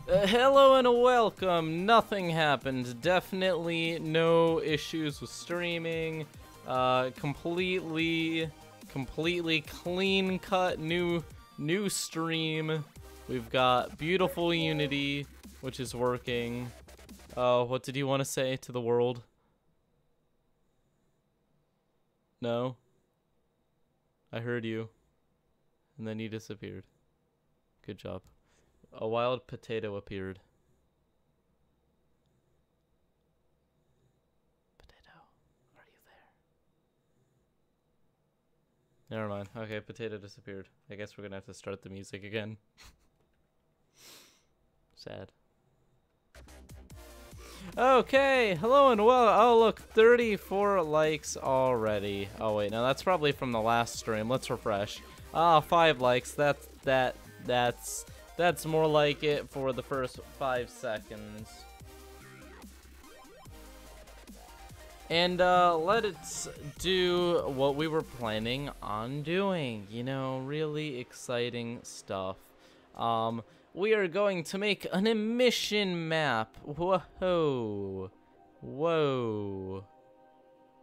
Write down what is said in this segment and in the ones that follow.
Hello and welcome. Nothing happened. Definitely no issues with streaming. Completely clean cut new stream. We've got beautiful Unity, which is working. What did you want to say to the world? No? I heard you. And then you disappeared. Good job. A wild potato appeared. Potato, are you there? Never mind. Okay, potato disappeared. I guess we're gonna have to start the music again. Sad. Okay, hello and well. Oh, look, 34 likes already. Oh wait, no, that's probably from the last stream. Let's refresh. 5 likes. That's more like it for the first 5 seconds. And let's do what we were planning on doing. You know, really exciting stuff. We are going to make an emission map. Whoa. Whoa.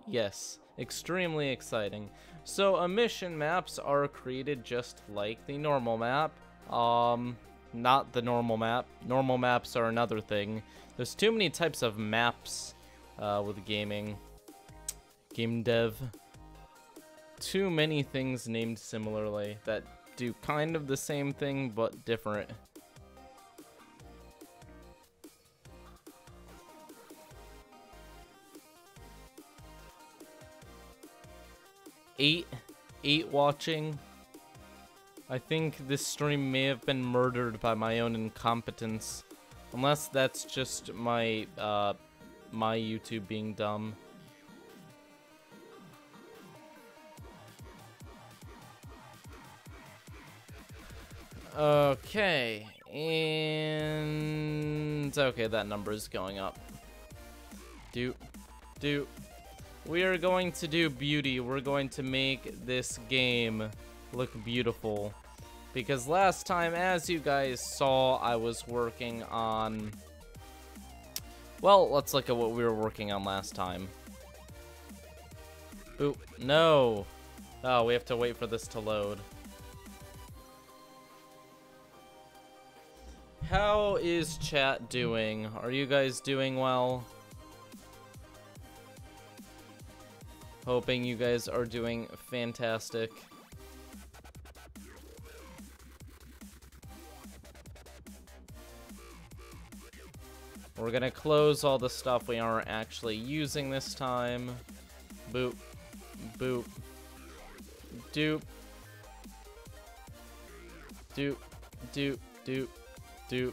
Yes, extremely exciting. So emission maps are created just like the normal map. Not the normal map. Normal maps are another thing. There's too many types of maps with gaming. Game dev. Too many things named similarly that do kind of the same thing but different. Eight watching. I think this stream may have been murdered by my own incompetence. Unless that's just my, my YouTube being dumb. Okay, and... okay, that number is going up. We are going to do beauty. We're going to make this game look beautiful, because last time, as you guys saw, I was working on, well, let's look at what we were working on last time. Oop, no. Oh, we have to wait for this to load. How is chat doing? Are you guys doing well? Hoping you guys are doing fantastic. We're gonna close all the stuff we aren't actually using this time. Boop. Boop. Doop. Doop. Doop. Doop. Doop.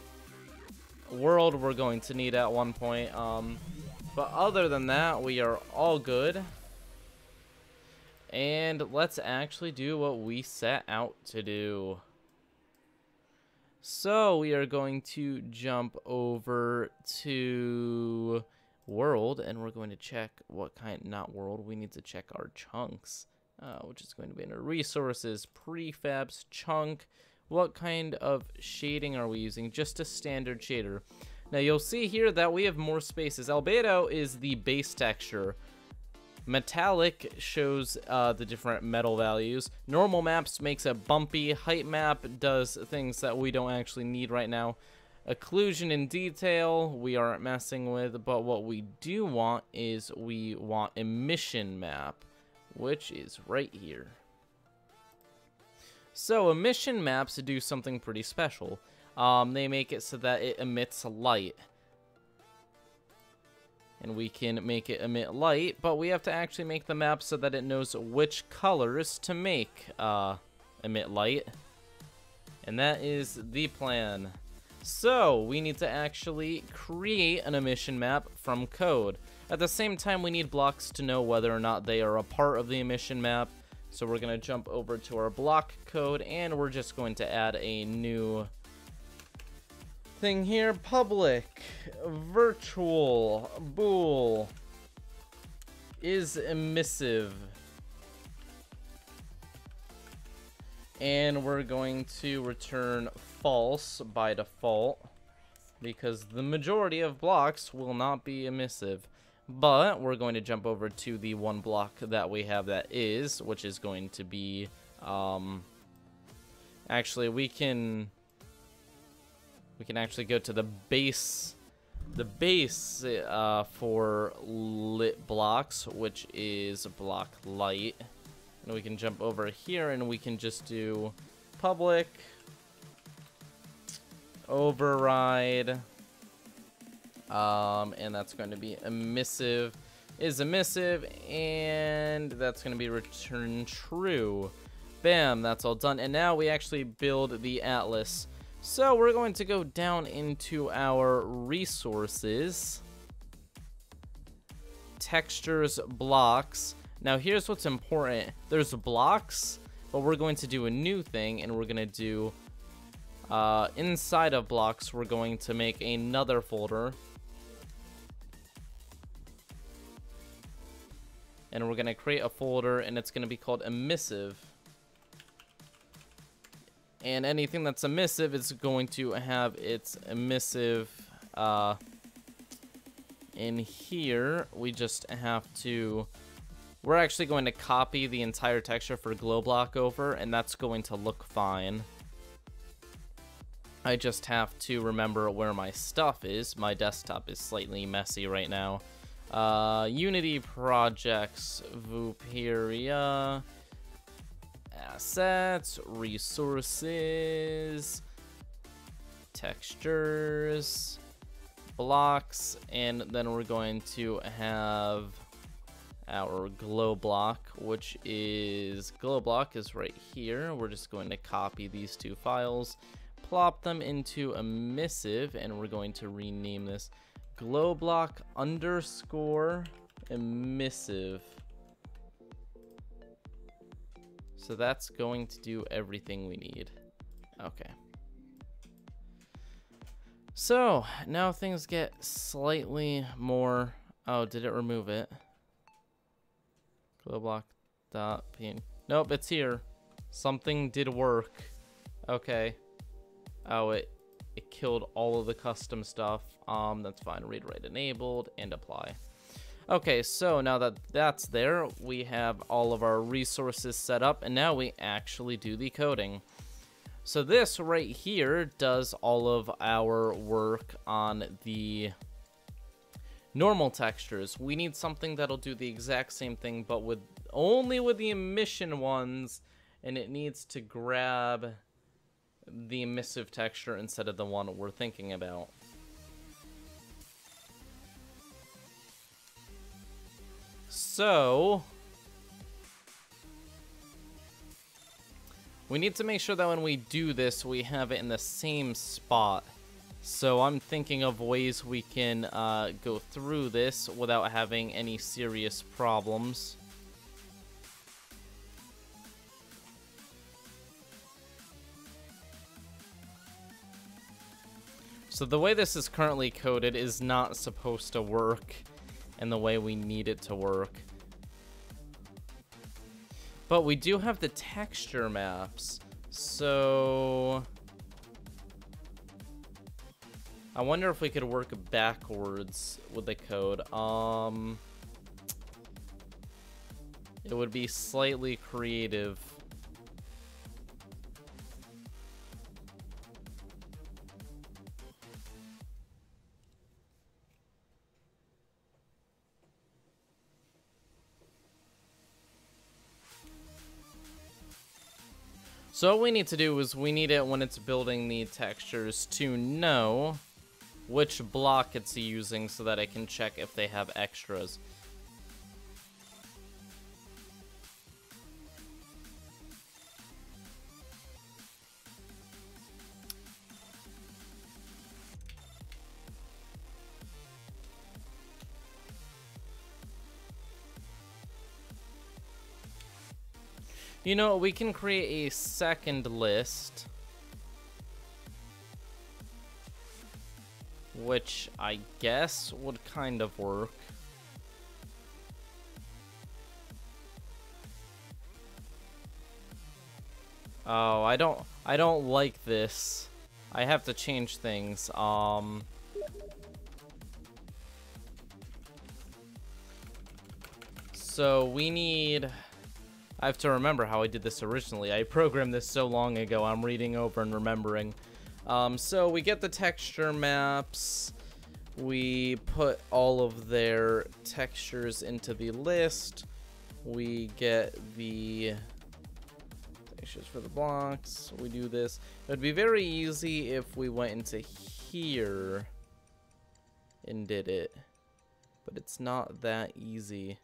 World we're going to need at one point. But other than that, we are all good. And let's actually do what we set out to do. So we are going to jump over to world, and we're going to check what kind, not world, we need to check our chunks, which is going to be in our resources, prefabs, chunk. What kind of shading are we using? Just a standard shader. Now you'll see here that we have more spaces. Albedo is the base texture. Metallic shows the different metal values. Normal maps makes it bumpy. Height map does things that we don't actually need right now. Occlusion and detail we aren't messing with, but what we do want is we want emission map, which is right here. So emission maps do something pretty special. They make it so that it emits light. And we can make it emit light, but we have to actually make the map so that it knows which colors to make emit light. And that is the plan. So we need to actually create an emission map from code. At the same time, we need blocks to know whether or not they are a part of the emission map. So we're going to jump over to our block code, and we're just going to add a new thing here. Public virtual bool is emissive, and we're going to return false by default. because the majority of blocks will not be emissive. But we're going to jump over to the one block that we have that is, which is going to be, actually we can actually go to the base for lit blocks, which is block light. And we can jump over here and we can just do public override, and that's going to be emissive is emissive, and that's going to be return true. Bam, that's all done. And now we actually build the atlas. So we're going to go down into our resources, textures, blocks. Now here's what's important. There's blocks, but we're going to do a new thing, and we're going to do inside of blocks, we're going to make another folder, and we're going to create a folder, and it's going to be called emissive. And anything that's emissive is going to have its emissive in here. We just have to, we're actually going to copy the entire texture for glow block over, and that's going to look fine. I just have to remember where my stuff is. My desktop is slightly messy right now. Unity projects, Vooperia, assets, resources, textures, blocks, and then we're going to have our glow block, which is, glow block is right here. We're just going to copy these two files, plop them into emissive, and we're going to rename this glow block underscore emissive. So that's going to do everything we need. Okay. So now things get slightly more, oh, did it remove it? Glow block dot pin. Nope, it's here. Something did work. Okay. Oh, it killed all of the custom stuff. That's fine. Read write enabled and apply. Okay, so now that that's there, we have all of our resources set up, and now we actually do the coding. So this right here does all of our work on the normal textures. We need something that'll do the exact same thing, but with only with the emission ones, and it needs to grab the emissive texture instead of the one we're thinking about. So we need to make sure that when we do this, we have it in the same spot. So I'm thinking of ways we can go through this without having any serious problems. So the way this is currently coded is not supposed to work in the way we need it to work. But we do have the texture maps, so I wonder if we could work backwards with the code. It would be slightly creative. So what we need to do is we need it when it's building the textures to know which block it's using so that I can check if they have extras. You know, we can create a second list, which I guess would kind of work. Oh, I don't like this. I have to change things. So we need... I have to remember how I did this originally. I programmed this so long ago, I'm reading over and remembering. So we get the texture maps. We put all of their textures into the list. We get the textures for the blocks. We do this. It would be very easy if we went into here and did it. But it's not that easy.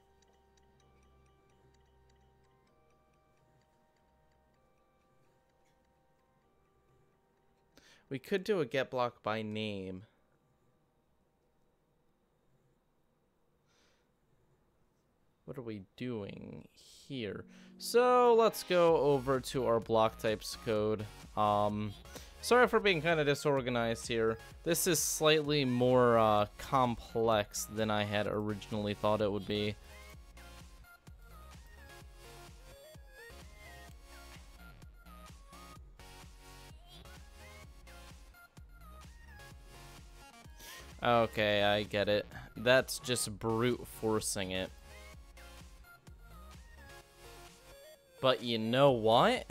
We could do a get block by name. What are we doing here? So let's go over to our block types code. Sorry for being kind of disorganized here. This is slightly more complex than I had originally thought it would be. Okay, I get it. That's just brute forcing it. But you know what?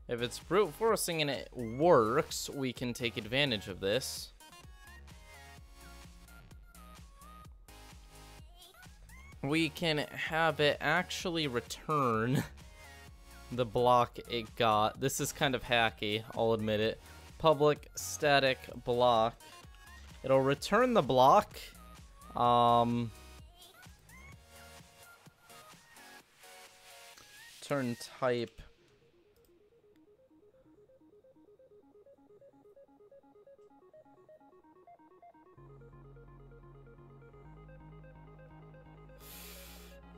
If it's brute forcing and it works, we can take advantage of this. We can have it actually return the block it got. This is kind of hacky, I'll admit it. Public static block. It'll return the block. Turn type.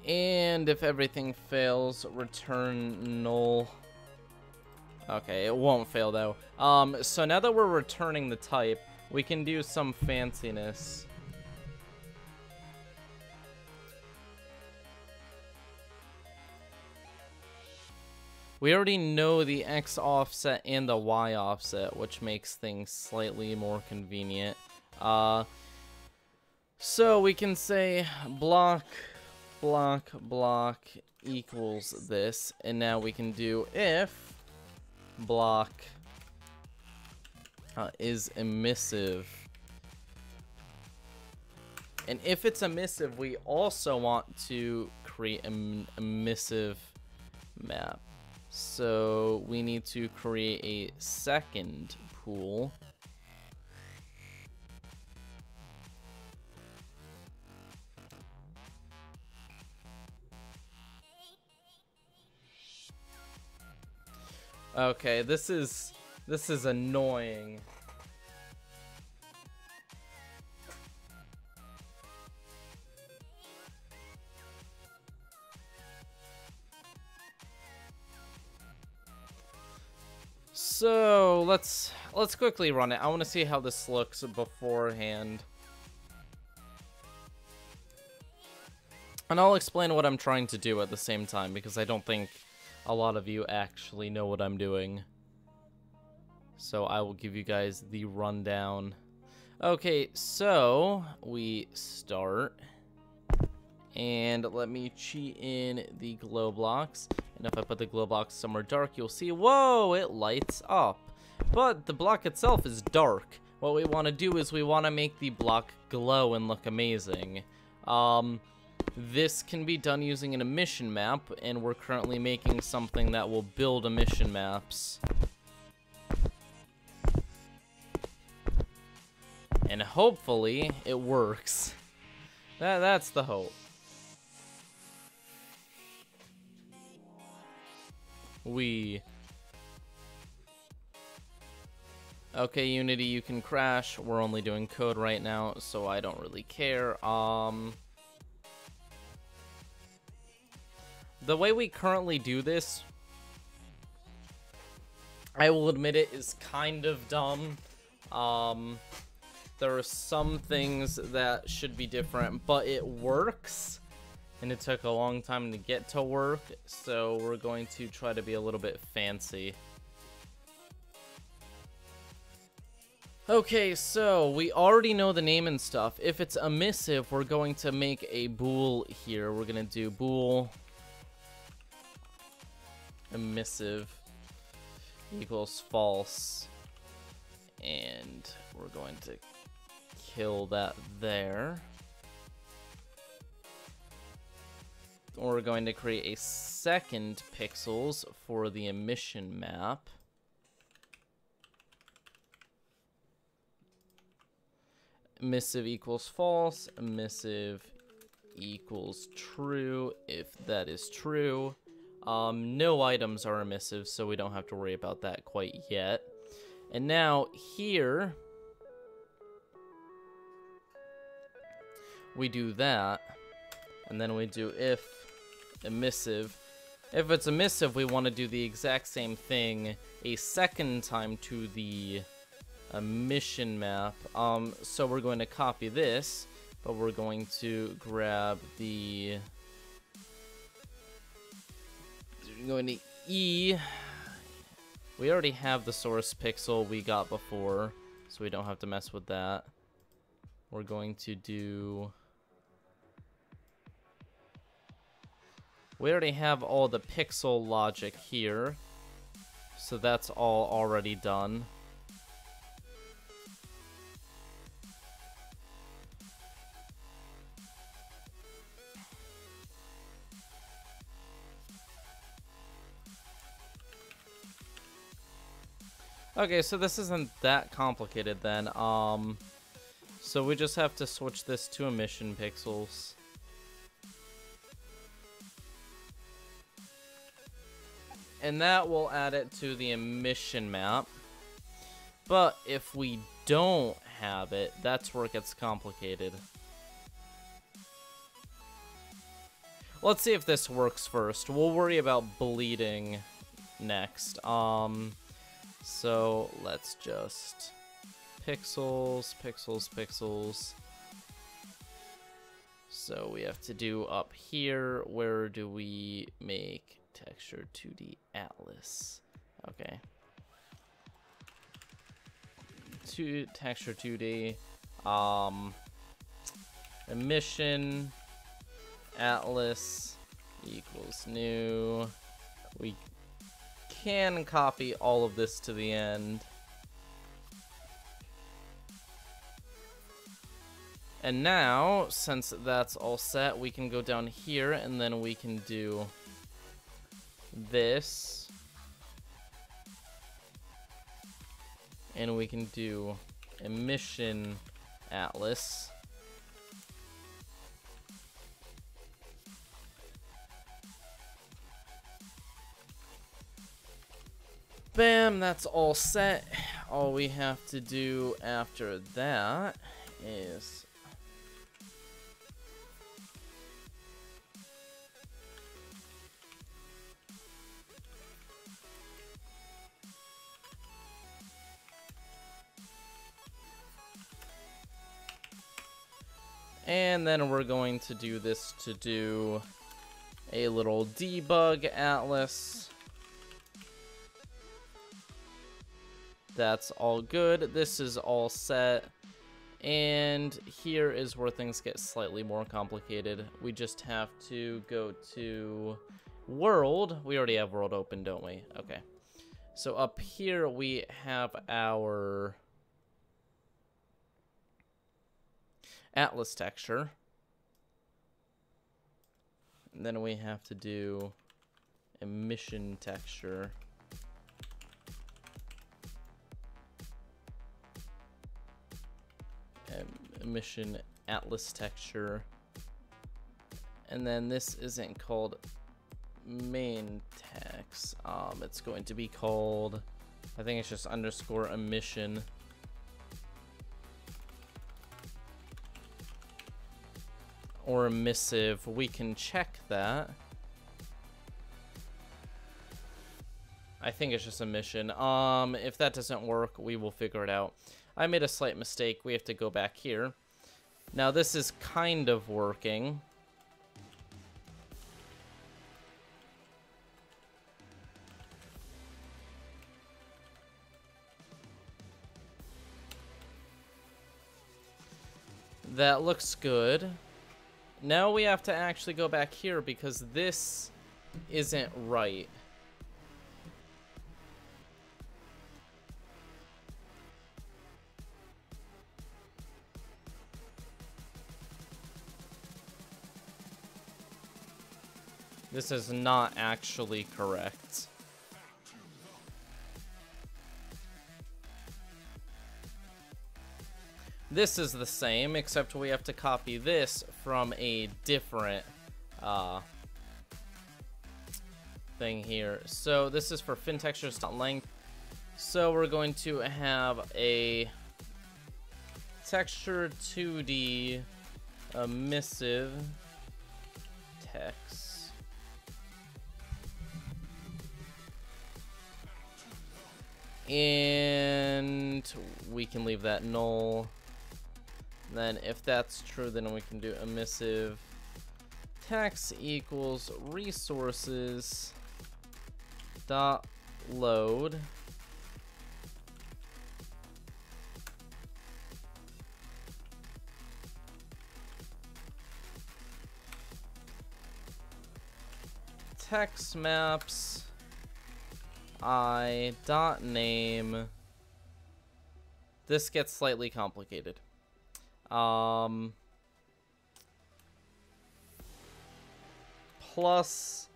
And if everything fails, return null. Okay, it won't fail though. So now that we're returning the type, we can do some fanciness. We already know the X offset and the Y offset, which makes things slightly more convenient. So we can say block equals this, and now we can do if block is emissive. And if it's emissive, we also want to create an emissive map. So we need to create a second pool. Okay, this is annoying. So let's quickly run it. I want to see how this looks beforehand. And I'll explain what I'm trying to do at the same time, because I don't think a lot of you actually know what I'm doing. So I will give you guys the rundown. Okay, so we start. And let me cheat in the glow blocks. And if I put the glow blocks somewhere dark, you'll see, whoa, it lights up. But the block itself is dark. What we want to do is we want to make the block glow and look amazing. This can be done using an emission map, and we're currently making something that will build emission maps. And hopefully it works. That's the hope. Okay, Unity, you can crash. We're only doing code right now, so I don't really care. The way we currently do this, I will admit it, is kind of dumb. There are some things that should be different, but it works. And it took a long time to get to work, so we're going to try to be a little bit fancy. Okay, so we already know the name and stuff. If it's emissive, we're going to make a bool here. We're going to do bool emissive equals false. And we're going to kill that there. We're going to create a second pixels for the emission map. Emissive equals false, emissive equals true, if that is true. No items are emissive, so we don't have to worry about that quite yet. And now here, we do that, and then we do if emissive. If it's emissive, we want to do the exact same thing a second time to the emission map. So we're going to copy this, but we're going to grab the, we're going to E. We already have the source pixel we got before, so we don't have to mess with that. We're going to do, we already have all the pixel logic here, so that's all already done. Okay, so this isn't that complicated then. So we just have to switch this to emission pixels. And that will add it to the emission map. But if we don't have it, that's where it gets complicated. Let's see if this works first. We'll worry about bleeding next. So let's just pixels, pixels, pixels. So we have to do up here, where do we make texture 2D atlas? Okay. Texture 2D, emission atlas equals new. We can copy all of this to the end. And now, since that's all set, we can go down here and then we can do this. And we can do emission atlas. Bam, that's all set. All we have to do after that is and then we're going to do this to do a little debug atlas. That's all good. This is all set. And here is where things get slightly more complicated. We just have to go to world. We already have world open, don't we? Okay. So up here we have our atlas texture. And then we have to do emission texture. Emission atlas texture, and then this isn't called main text. It's going to be called, I think it's just underscore emission. Or emissive. We can check that. I think it's just emission. If that doesn't work, we will figure it out. I made a slight mistake. We have to go back here. Now this is kind of working. That looks good. Now we have to actually go back here because this isn't right. This is not actually correct. This is the same, except we have to copy this from a different thing here. So this is for finTextures.length. So we're going to have a texture 2D emissive text. And we can leave that null. Then if that's true, then we can do emissive text equals resources dot load text maps I dot name. This gets slightly complicated. Plus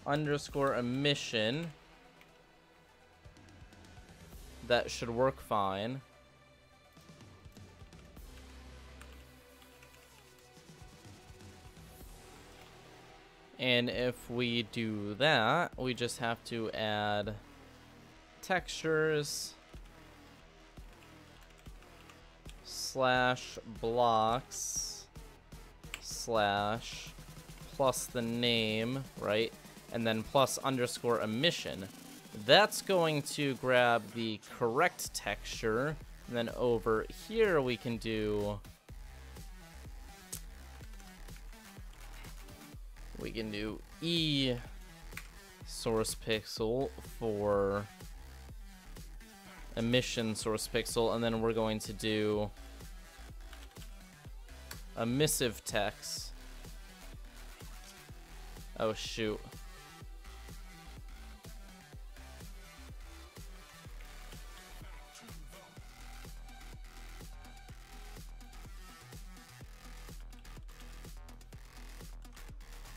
underscore emission. That should work fine. And if we do that, we just have to add textures slash blocks slash plus the name, right? And then plus underscore emission. That's going to grab the correct texture. And then over here we can do E source pixel for emission source pixel, and then we're going to do emissive text. Oh shoot.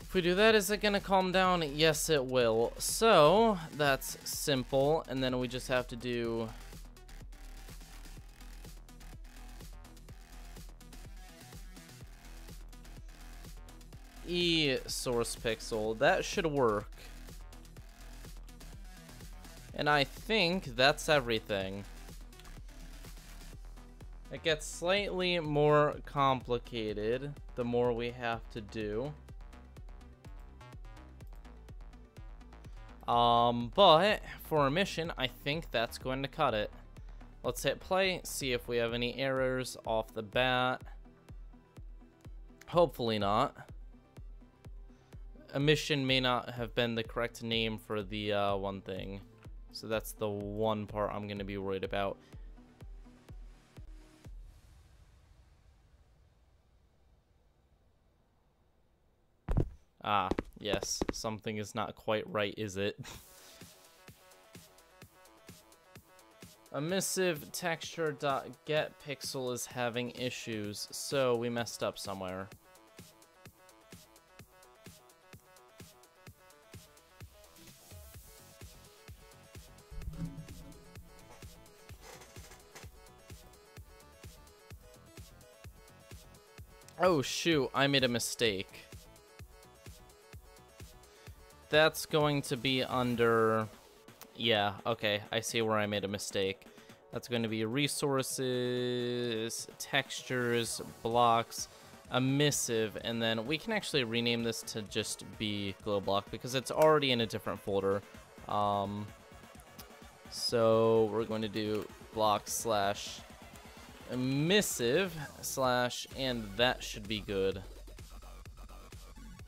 If we do that, is it gonna calm down? Yes, it will. So that's simple, and then we just have to do E source pixel. That should work. And I think that's everything. It gets slightly more complicated the more we have to do. But for emission, I think that's going to cut it. Let's hit play, see if we have any errors off the bat. Hopefully not. Emission may not have been the correct name for the one thing. So that's the one part I'm going to be worried about. Ah, yes, something is not quite right, is it? Emissive texture.getPixel is having issues, so we messed up somewhere. Oh shoot, I made a mistake. That's going to be under... Yeah, okay, I see where I made a mistake. That's going to be resources, textures, blocks, emissive, and then we can actually rename this to just be glowblock because it's already in a different folder. So we're going to do block slash emissive slash, and that should be good.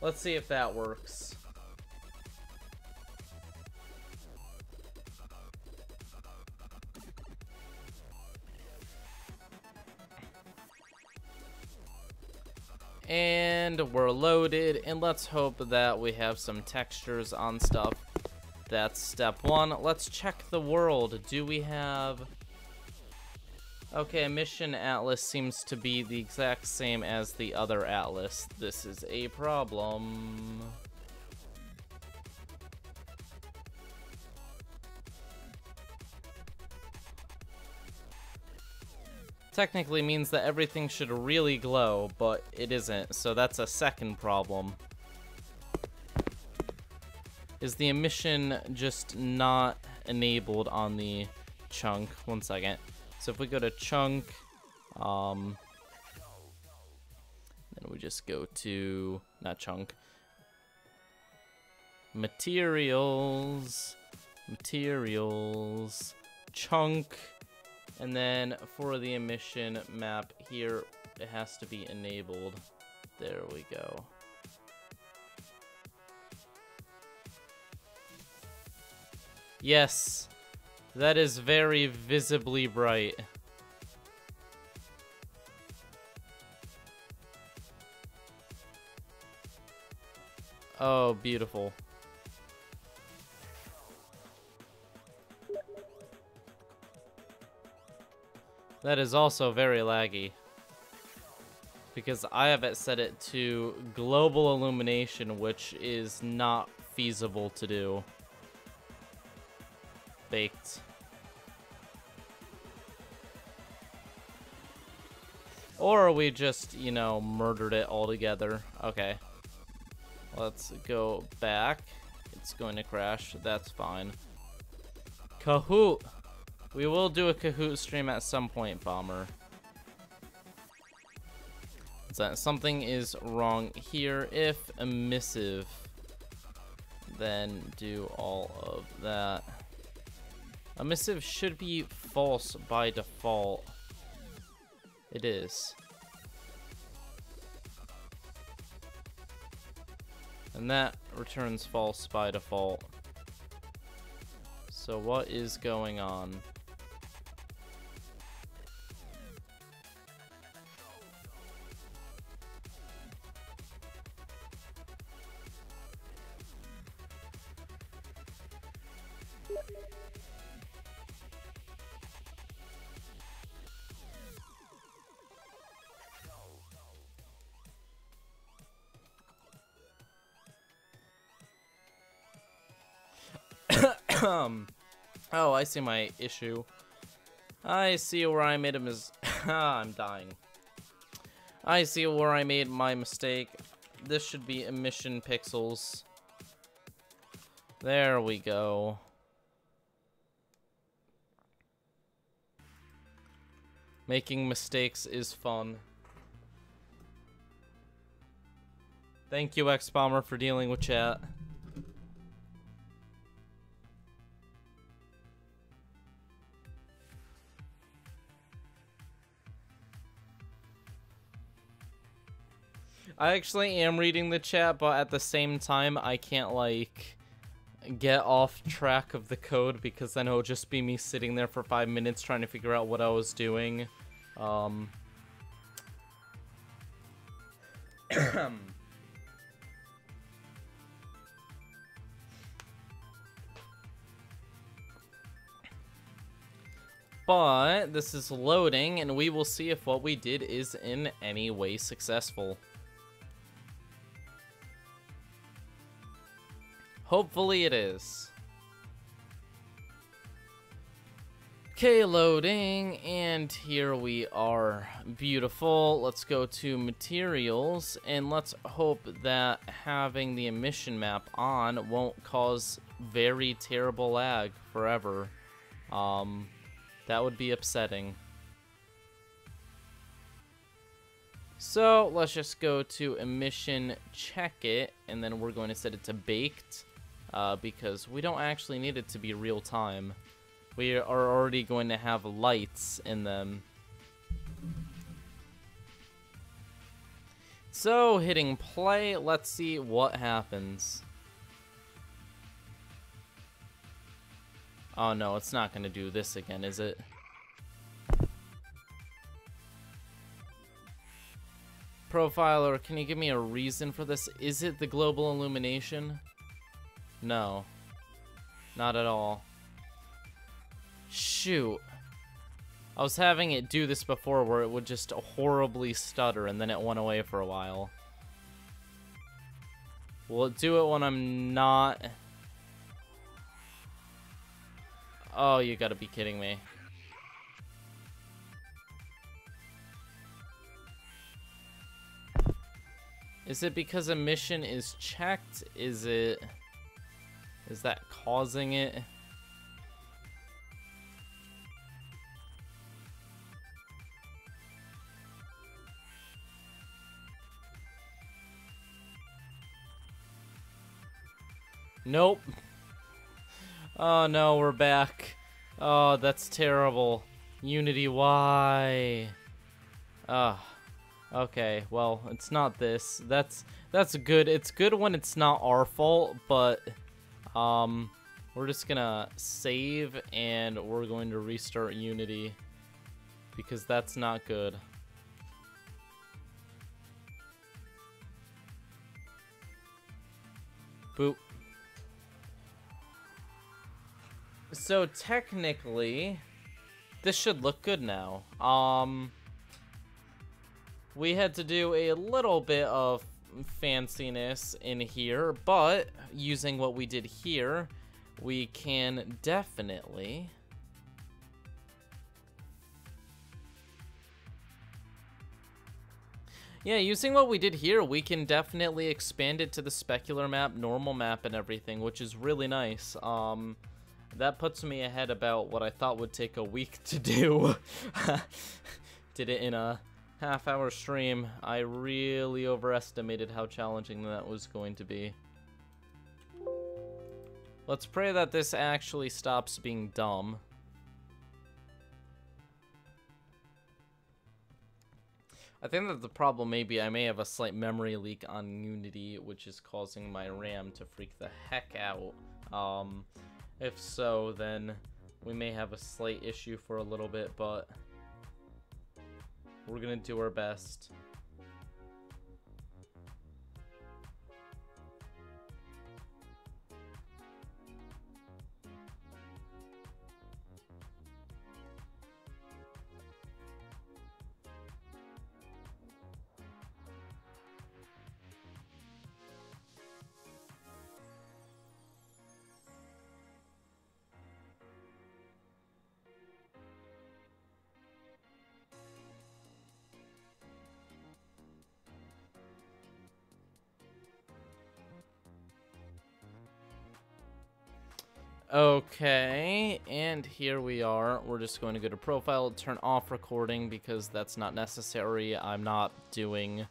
Let's see if that works. And we're loaded, and let's hope that we have some textures on stuff. That's step one. Let's check the world. Do we have... Okay, Emission Atlas seems to be the exact same as the other Atlas. This is a problem. Technically means that everything should really glow, but it isn't, so that's a second problem. Is the emission just not enabled on the chunk? One second. So if we go to chunk, then we just go to, not chunk, materials, chunk, and then for the emission map here, it has to be enabled. There we go. Yes, that is very visibly bright. Oh, beautiful. That is also very laggy, because I have it set it to global illumination, which is not feasible to do. Baked. Or we just, you know, murdered it altogether. Okay. Let's go back. It's going to crash. That's fine. Kahoot! We will do a Kahoot stream at some point, Bomber. So something is wrong here. If emissive, then do all of that. Emissive should be false by default. It is. And that returns false by default. So what is going on? Oh, I see my issue. I see where I made a I'm dying. I see where I made my mistake. This should be emission pixels. There we go. Making mistakes is fun. Thank you, X-Bomber, for dealing with chat. I actually am reading the chat, but at the same time, I can't, like, get off track of the code, because then it'll just be me sitting there for 5 minutes trying to figure out what I was doing. But this is loading, and we will see if what we did is in any way successful. Hopefully it is. Okay, loading, and here we are. Beautiful. Let's go to materials, and let's hope that having the emission map on won't cause very terrible lag forever. That would be upsetting. So let's just go to emission, check it, and then we're going to set it to baked. Because we don't actually need it to be real time. We are already going to have lights in them. So, hitting play, let's see what happens. Oh no, it's not going to do this again, is it? Profiler, can you give me a reason for this? Is it the global illumination? No. Not at all. Shoot. I was having it do this before where it would just horribly stutter and then it went away for a while. Will it do it when I'm not? Oh, you gotta be kidding me. Is it because emission is checked? Is that causing it? Nope. Oh no, we're back. Oh, that's terrible. Unity, why? Okay, well, it's not this. That's good. It's good when it's not our fault, but we're just gonna save and we're going to restart Unity because that's not good. Boop. So technically, this should look good now. We had to do a little bit of fanciness in here, but using what we did here, we can definitely using what we did here, we can definitely expand it to the specular map, normal map, and everything, which is really nice. That puts me ahead about what I thought would take a week to do. Did it in a half-hour stream. I really overestimated how challenging that was going to be. Let's pray that this actually stops being dumb. I think that the problem may be I may have a slight memory leak on Unity, which is causing my RAM to freak the heck out. If so, then we may have a slight issue for a little bit, but we're gonna do our best. Okay, and here we are. We're just going to go to profile, turn off recording because that's not necessary. I'm not doing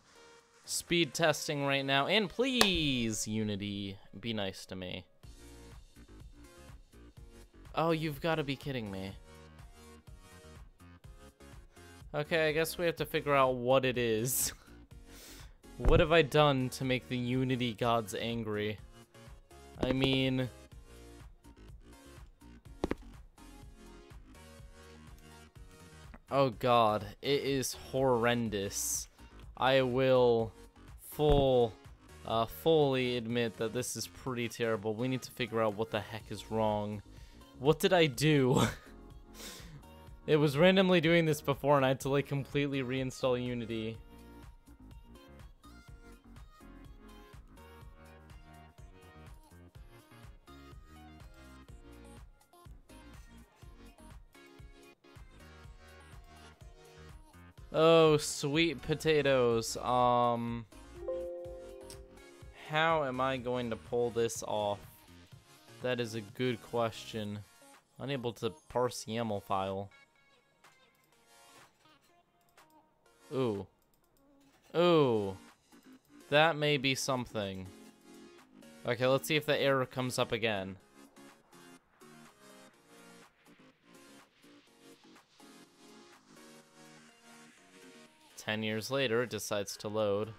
speed testing right now. And please, Unity, be nice to me. Oh, you've got to be kidding me. Okay, I guess we have to figure out what it is. What have I done to make the Unity gods angry? I mean... oh god, it is horrendous. I will fully admit that this is pretty terrible. We need to figure out what the heck is wrong. What did I do? It was randomly doing this before and I had to like completely reinstall Unity. Oh, sweet potatoes. How am I going to pull this off? That is a good question. Unable to parse YAML file. Ooh. Ooh. That may be something. Okay, let's see if the error comes up again. Years later, it decides to load.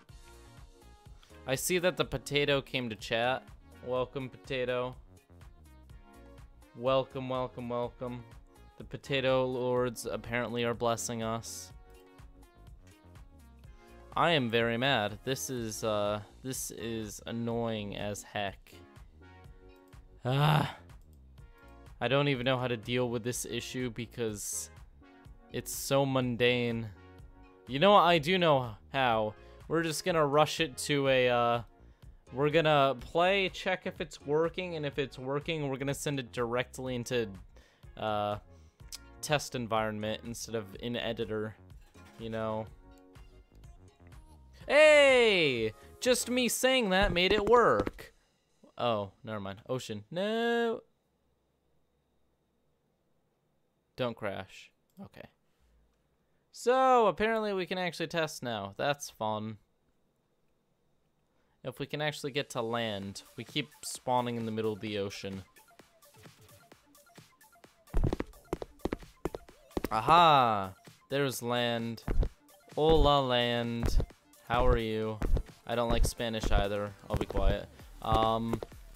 I see that the potato came to chat. Welcome, potato. Welcome, welcome, welcome. The potato lords apparently are blessing us. I am very mad. This is annoying as heck. I don't even know how to deal with this issue because it's so mundane. You know what? I do know how. We're just gonna rush it to a, we're gonna play, check if it's working, and if it's working, we're gonna send it directly into, test environment instead of in editor, you know. Hey! Just me saying that made it work. Oh, never mind. Ocean. No! Don't crash. Okay. So, apparently we can actually test now. That's fun. If we can actually get to land. We keep spawning in the middle of the ocean. Aha! There's land. Hola, land. How are you? I don't like Spanish either. I'll be quiet.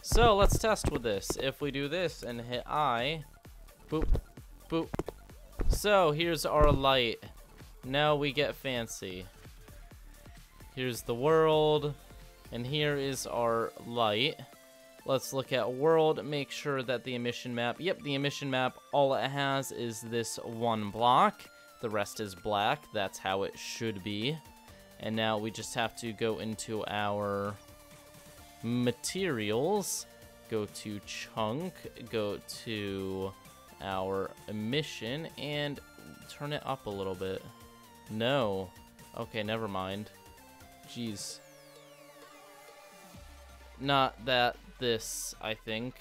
So let's test with this. If we do this and hit I, boop, boop. So here's our light. Now we get fancy. Here's the world, and here is our light. Let's look at world, make sure that the emission map, yep, the emission map, all it has is this one block. The rest is black, that's how it should be. And now we just have to go into our materials, go to chunk, go to our emission, and turn it up a little bit. No. Okay, never mind. Jeez. Not that, this, I think.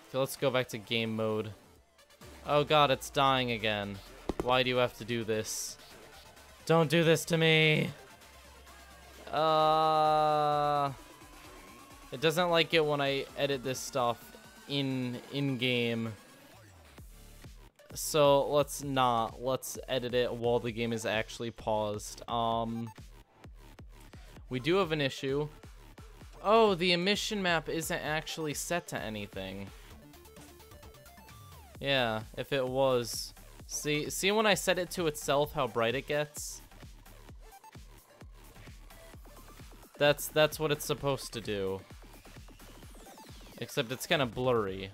Okay, let's go back to game mode. Oh god, it's dying again. Why do you have to do this? Don't do this to me! It doesn't like it when I edit this stuff in-game. So let's not. Let's edit it while the game is actually paused. We do have an issue. Oh, the emission map isn't actually set to anything. Yeah, if it was. See when I set it to itself how bright it gets? That's what it's supposed to do. Except it's kind of blurry.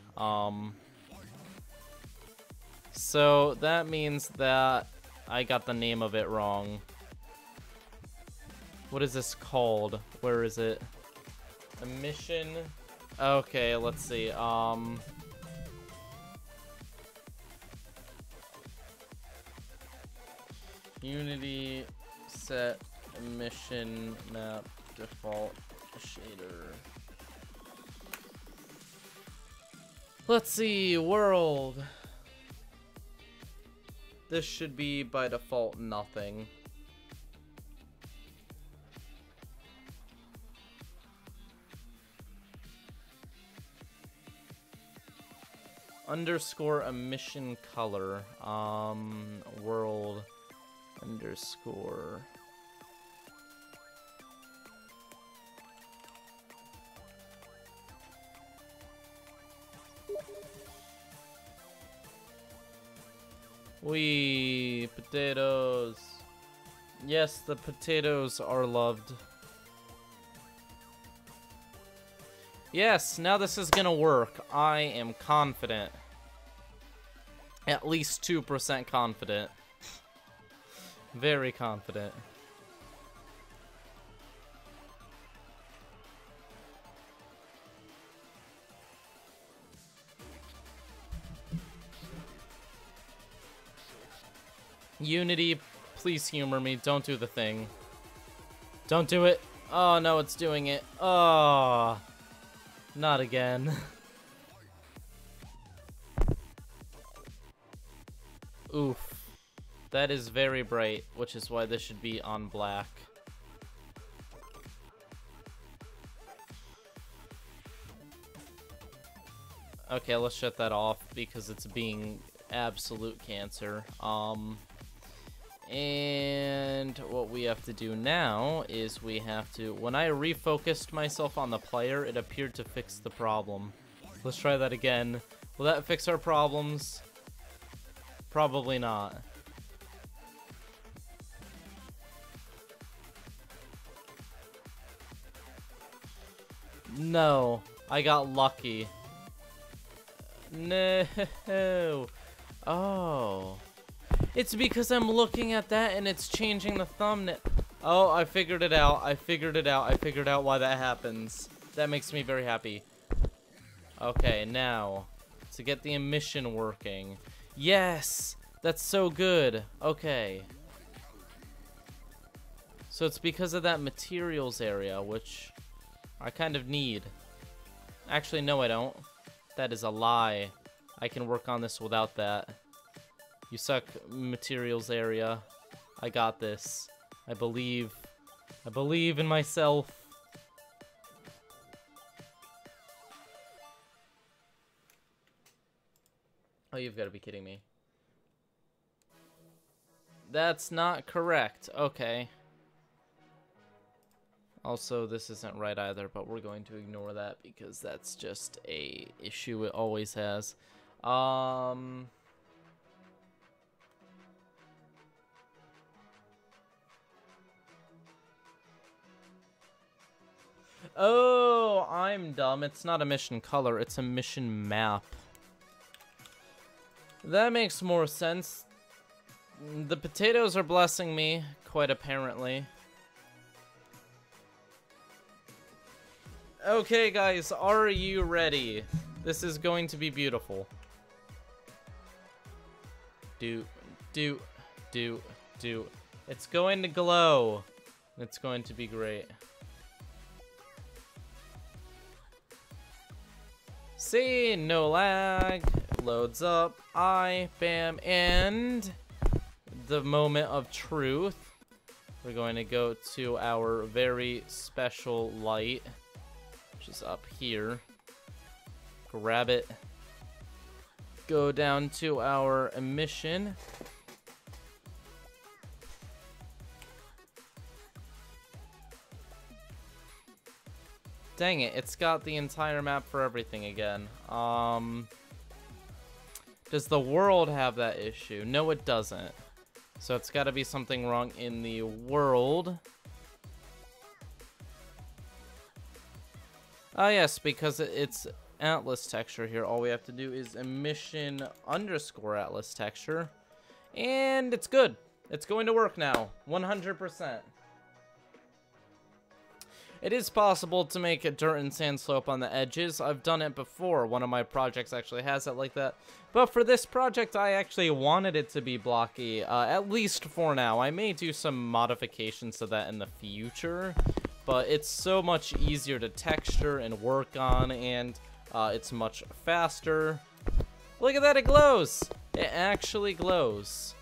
So that means that I got the name of it wrong. What is this called? Where is it? Emission. Okay, let's see. Unity set emission map default shader. Let's see, world. This should be by default nothing. Underscore emission color. World underscore. Wee, potatoes. Yes, the potatoes are loved. Yes, now this is gonna work. I am confident. At least 2% confident. Very confident. Unity, please humor me. Don't do the thing. Don't do it. Oh, no, it's doing it. Oh, not again. Oof. That is very bright, which is why this should be on black. Okay, let's shut that off because it's being absolute cancer. And what we have to do now is we have to, when I refocused myself on the player, it appeared to fix the problem. Let's try that again. Will that fix our problems? Probably not. No, I got lucky. No. Oh. It's because I'm looking at that and it's changing the thumbnail. Oh, I figured it out. I figured it out. I figured out why that happens. That makes me very happy. Okay, now, to get the emission working. Yes! That's so good. Okay. So it's because of that materials area, which I kind of need. Actually, no, I don't. That is a lie. I can work on this without that. You suck, materials area. I got this. I believe in myself. Oh, you've got to be kidding me. That's not correct. Okay. Also, this isn't right either, but we're going to ignore that because that's just a issue it always has. Oh, I'm dumb. It's not a mission color, it's a mission map. That makes more sense. The potatoes are blessing me, quite apparently. Okay, guys, are you ready? This is going to be beautiful. Do. It's going to glow. It's going to be great. See, no lag. Loads up. Bam, and the moment of truth. We're going to go to our very special light, which is up here. Grab it. Go down to our emission. Dang it, it's got the entire map for everything again. Does the world have that issue? No, it doesn't. So it's got to be something wrong in the world. Ah, yes, because it's Atlas texture here. All we have to do is emission underscore Atlas texture. And it's good. It's going to work now. 100%. It is possible to make a dirt and sand slope on the edges. I've done it before. One of my projects actually has it like that. But for this project, I actually wanted it to be blocky, at least for now. I may do some modifications to that in the future, but it's so much easier to texture and work on, and it's much faster. Look at that, it glows! It actually glows.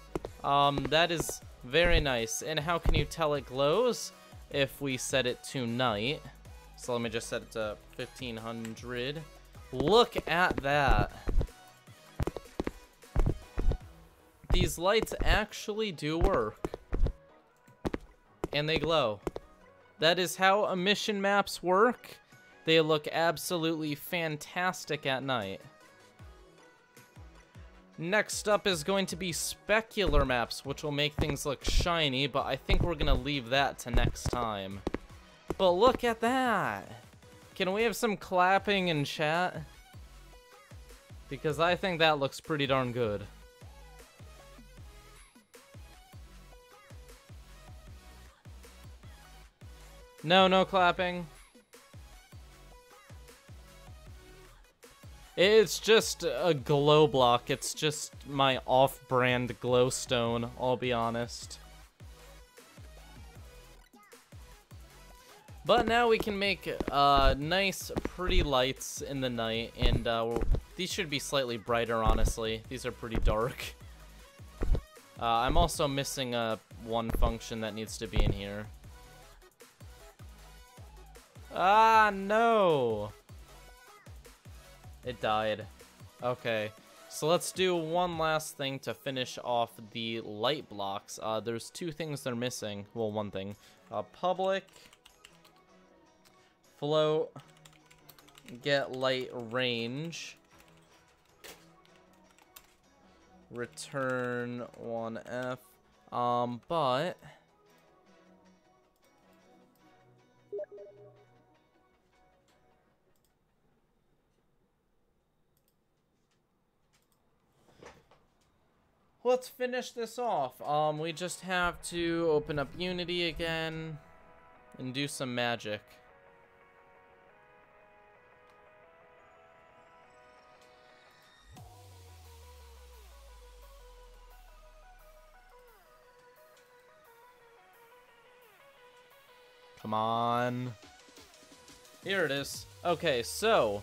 That is very nice. And how can you tell it glows? If we set it to night. So let me just set it to 1500. Look at that. These lights actually do work. And they glow. That is how emission maps work. They look absolutely fantastic at night. Next up is going to be specular maps, which will make things look shiny, but I think we're going to leave that to next time. But look at that! Can we have some clapping in chat? Because I think that looks pretty darn good. No clapping. It's just a glow block. It's just my off-brand glowstone, I'll be honest. But now we can make nice, pretty lights in the night, and these should be slightly brighter, honestly. These are pretty dark. I'm also missing one function that needs to be in here. Ah, no! It died. Okay, so let's do one last thing to finish off the light blocks. There's two things they're missing. Well, one thing. Public, float, get light range, return 1F, but let's finish this off. We just have to open up Unity again and do some magic. Come on. Here it is. Okay, so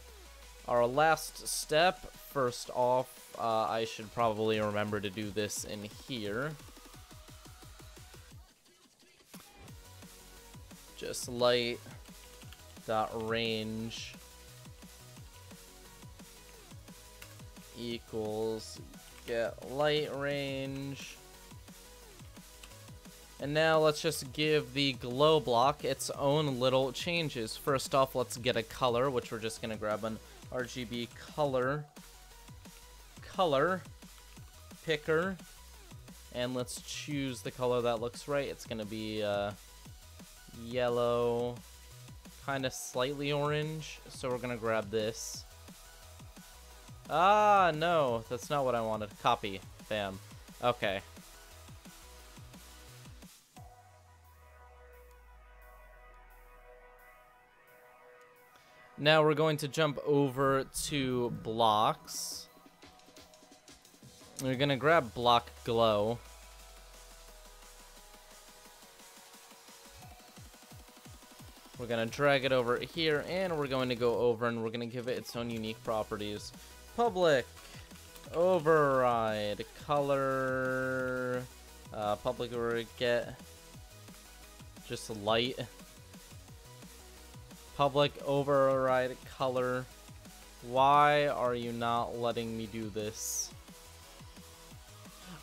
our last step, first off, I should probably remember to do this in here. Just light dot range equals get light range. And now let's just give the glow block its own little changes. First off, let's get a color, which we're just gonna grab an RGB color picker, and let's choose the color that looks right. It's gonna be yellow, kind of slightly orange, so we're gonna grab this. Ah, no, that's not what I wanted. Copy. Bam. Okay. Now we're going to jump over to blocks. We're gonna grab block glow. We're gonna drag it over here, and we're going to go over and we're gonna give it its own unique properties. Public override color. Public override get just light. Public override color. Why are you not letting me do this?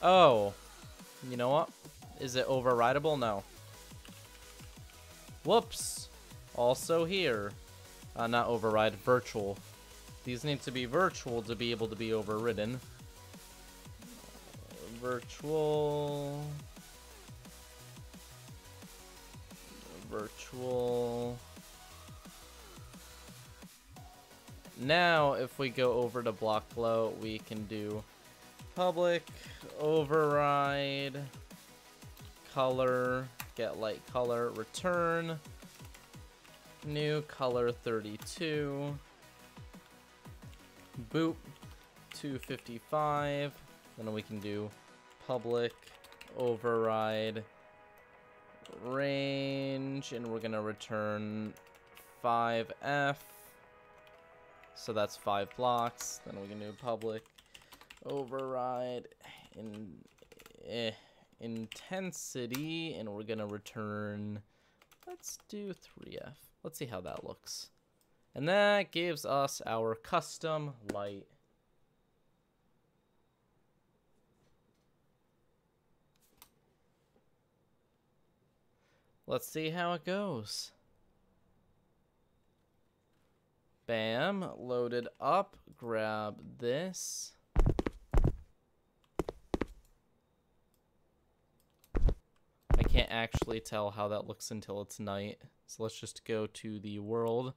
Oh, you know what? Is it overrideable? No. Whoops. Also here. Not override, virtual. These need to be virtual to be able to be overridden. Virtual. Virtual. Now, if we go over to block glow, we can do public override color, get light color, return new color 32, boop 255. Then we can do public override range, and we're gonna return 5F. So that's 5 blocks. Then we can do public override intensity, and we're gonna return, let's do 3F. Let's see how that looks. And that gives us our custom light. Let's see how it goes. Bam, loaded up, grab this. I can't actually tell how that looks until it's night. So let's just go to the world,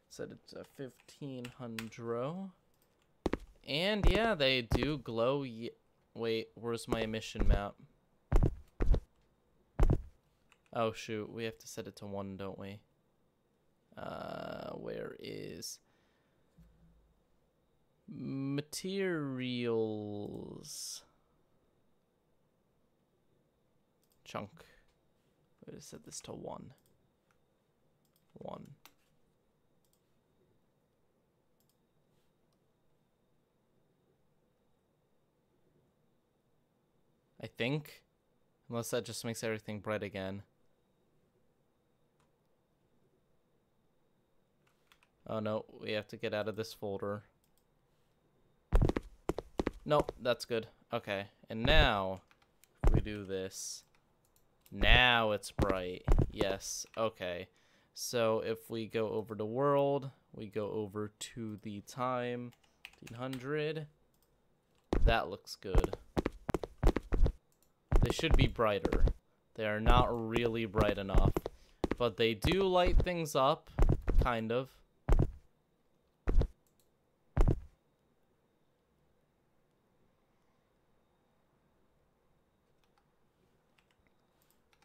set it to 1500. And yeah, they do glow. Wait, where's my emission map? Oh shoot, we have to set it to 1, don't we? Where is materials chunk? We have to set this to 1. I think, unless that just makes everything bright again. Oh no, we have to get out of this folder. Nope, that's good. Okay, and now, if we do this, now it's bright. Yes, okay. So if we go over to world, we go over to the time, 1500. That looks good. They should be brighter. They are not really bright enough, but they do light things up, kind of.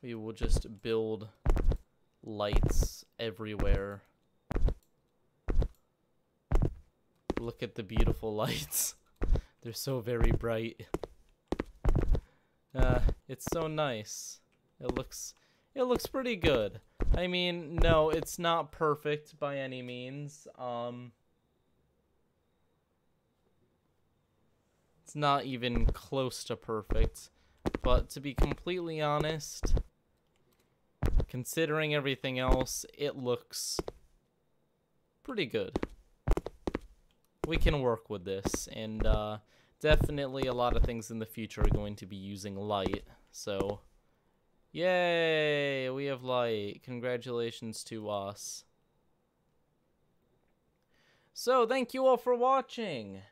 We will just build lights everywhere. Look at the beautiful lights. They're so very bright. It's so nice. It looks pretty good. I mean, no, it's not perfect by any means. It's not even close to perfect. But to be completely honest, considering everything else, it looks pretty good. We can work with this, and definitely a lot of things in the future are going to be using light, so yay, we have light. Congratulations to us. So thank you all for watching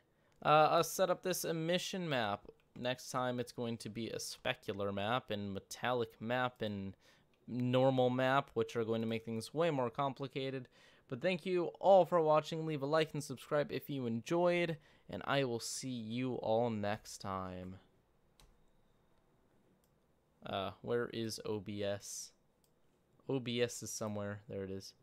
us set up this emission map. Next time it's going to be a specular map and metallic map and normal map, which are going to make things way more complicated. But thank you all for watching. Leave a like and subscribe if you enjoyed, and I will see you all next time. Where is OBS? OBS is somewhere. There it is.